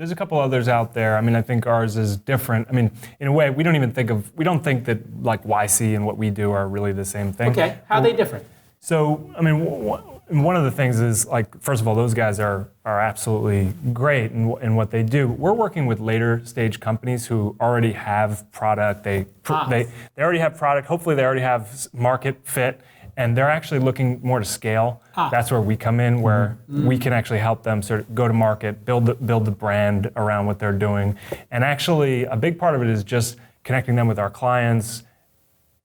There's a couple others out there. I mean, I think ours is different. I mean, in a way, we don't think that like YC and what we do are really the same thing. Okay, how are they different? So, I mean, one of the things is, like, first of all, those guys are absolutely great in what they do. We're working with later stage companies who already have product. They already have product. Hopefully, they already have market fit, and they're actually looking more to scale. That's where we come in, where we can actually help them sort of go to market, build the brand around what they're doing. And actually, a big part of it is just connecting them with our clients,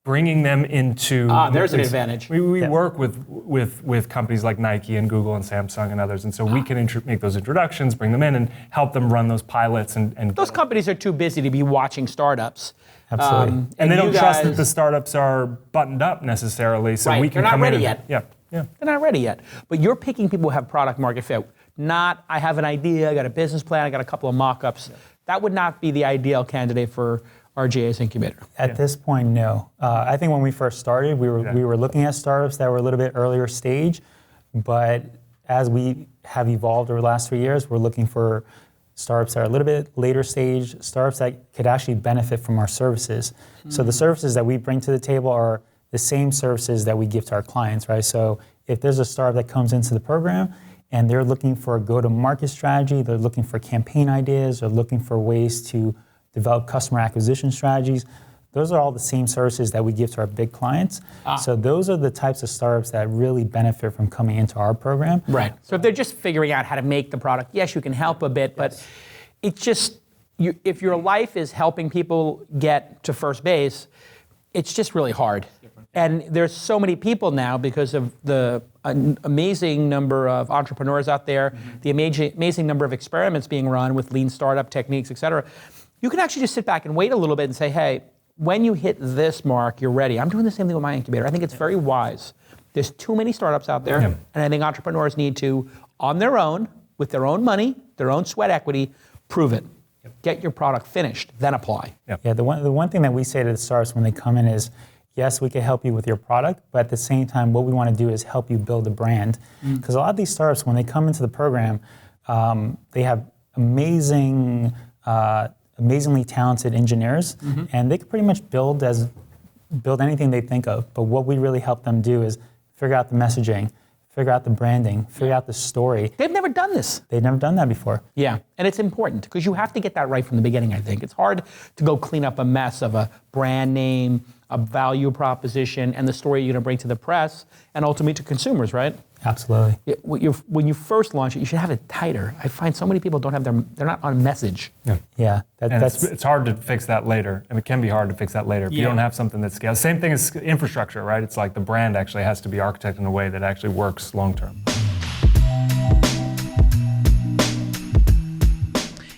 bringing them into. There's an advantage. We work with companies like Nike and Google and Samsung and others, and so we can make those introductions, bring them in, and help them run those pilots. And those companies are too busy to be watching startups. Absolutely. And they don't trust that the startups are buttoned up necessarily, so we can come in. They're not ready yet. Yeah. They're not ready yet. But you're picking people who have product market fit. Not, I have an idea, I got a business plan, I got a couple of mock-ups. That would not be the ideal candidate for RGA's incubator. At this point, no. I think when we first started, we were looking at startups that were a little bit earlier stage, but as we have evolved over the last 3 years, we're looking for startups that are a little bit later stage, startups that could actually benefit from our services. So the services that we bring to the table are the same services that we give to our clients, right? So if there's a startup that comes into the program and they're looking for a go-to-market strategy, they're looking for campaign ideas, they're looking for ways to develop customer acquisition strategies, those are all the same services that we give to our big clients. So those are the types of startups that really benefit from coming into our program. Right. So if they're just figuring out how to make the product, yes, you can help a bit, but it's just, if your life is helping people get to first base, it's just really hard. And there's so many people now because of the amazing number of entrepreneurs out there, the amazing number of experiments being run with lean startup techniques, et cetera. You can actually just sit back and wait a little bit and say, hey, when you hit this mark, you're ready. I'm doing the same thing with my incubator. I think it's very wise. There's too many startups out there, and I think entrepreneurs need to, on their own, with their own money, their own sweat equity, prove it. Get your product finished, then apply. Yeah, the one thing that we say to the startups when they come in is, yes, we can help you with your product, but at the same time, what we want to do is help you build a brand. Because a lot of these startups, when they come into the program, they have amazingly talented engineers, and they can pretty much build anything they think of. But what we really help them do is figure out the messaging, figure out the branding, figure out the story. They've never done this. They've never done that before. Yeah, and it's important because you have to get that right from the beginning, I think. It's hard to go clean up a mess of a brand name, a value proposition, and the story you're going to bring to the press and ultimately to consumers, right? Absolutely. When you first launch it, you should have it tighter. I find so many people they're not on message. Yeah. It's hard to fix that later. I mean, it can be hard to fix that later if you don't have something that scales. Same thing as infrastructure, right? It's like the brand actually has to be architected in a way that actually works long term.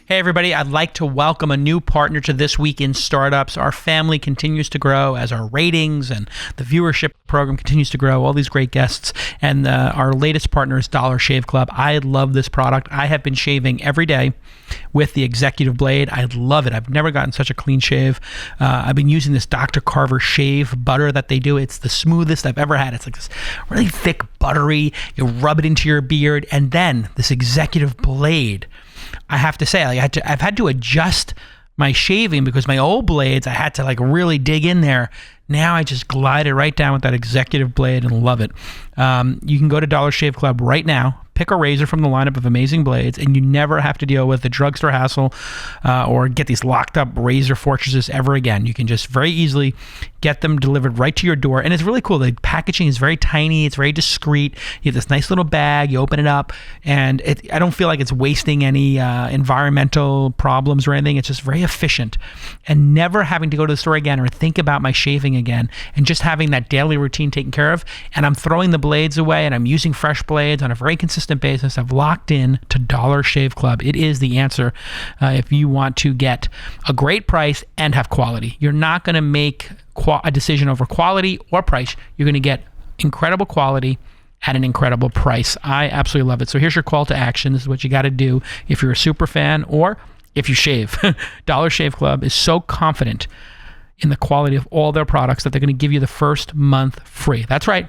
Hey everybody, I'd like to welcome a new partner to This Week in Startups. Our family continues to grow as our ratings and the viewership program continues to grow, all these great guests. And our latest partner is Dollar Shave Club. I love this product. I have been shaving every day with the Executive Blade. I love it. I've never gotten such a clean shave. I've been using this Dr. Carver shave butter that they do. It's the smoothest I've ever had. It's like this really thick, buttery. You rub it into your beard. And then this Executive Blade, I have to say, I've had to adjust my shaving because my old blades, I had to really dig in there. Now I just glide it right down with that Executive Blade and love it. You can go to Dollar Shave Club right now, pick a razor from the lineup of amazing blades, and you never have to deal with the drugstore hassle or get these locked up razor fortresses ever again. You can just very easily get them delivered right to your door. And it's really cool. The packaging is very tiny. It's very discreet. You have this nice little bag. You open it up, and I don't feel like it's wasting any environmental problems or anything. It's just very efficient. And never having to go to the store again or think about my shaving again, and just having that daily routine taken care of. And I'm throwing the blades away, and I'm using fresh blades on a very consistent basis. I've locked in to Dollar Shave Club. It is the answer if you want to get a great price and have quality. You're not going to make a decision over quality or price. You're going to get incredible quality at an incredible price. I absolutely love it. So here's your call to action. This is what you got to do if you're a super fan or if you shave. Dollar Shave Club is so confident in the quality of all their products that they're going to give you the first month free. That's right.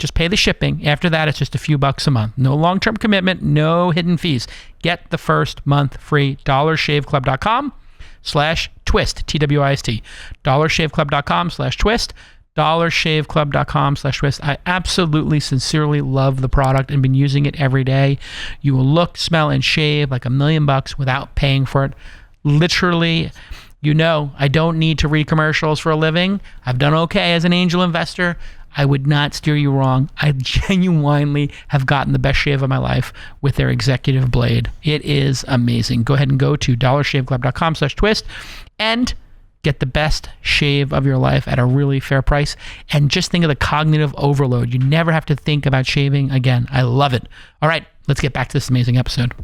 Just pay the shipping. After that, it's just a few bucks a month. No long-term commitment, no hidden fees. Get the first month free. DollarShaveClub.com/twist, TWIST. DollarShaveClub.com/twist. DollarShaveClub.com/twist. I absolutely, sincerely love the product and been using it every day. You will look, smell, and shave like $1,000,000 without paying for it. Literally, I don't need to read commercials for a living. I've done okay as an angel investor. I would not steer you wrong. I genuinely have gotten the best shave of my life with their executive blade. It is amazing. Go ahead and go to DollarShaveClub.com/twist and get the best shave of your life at a really fair price. And just think of the cognitive overload. You never have to think about shaving again. I love it. All right, let's get back to this amazing episode.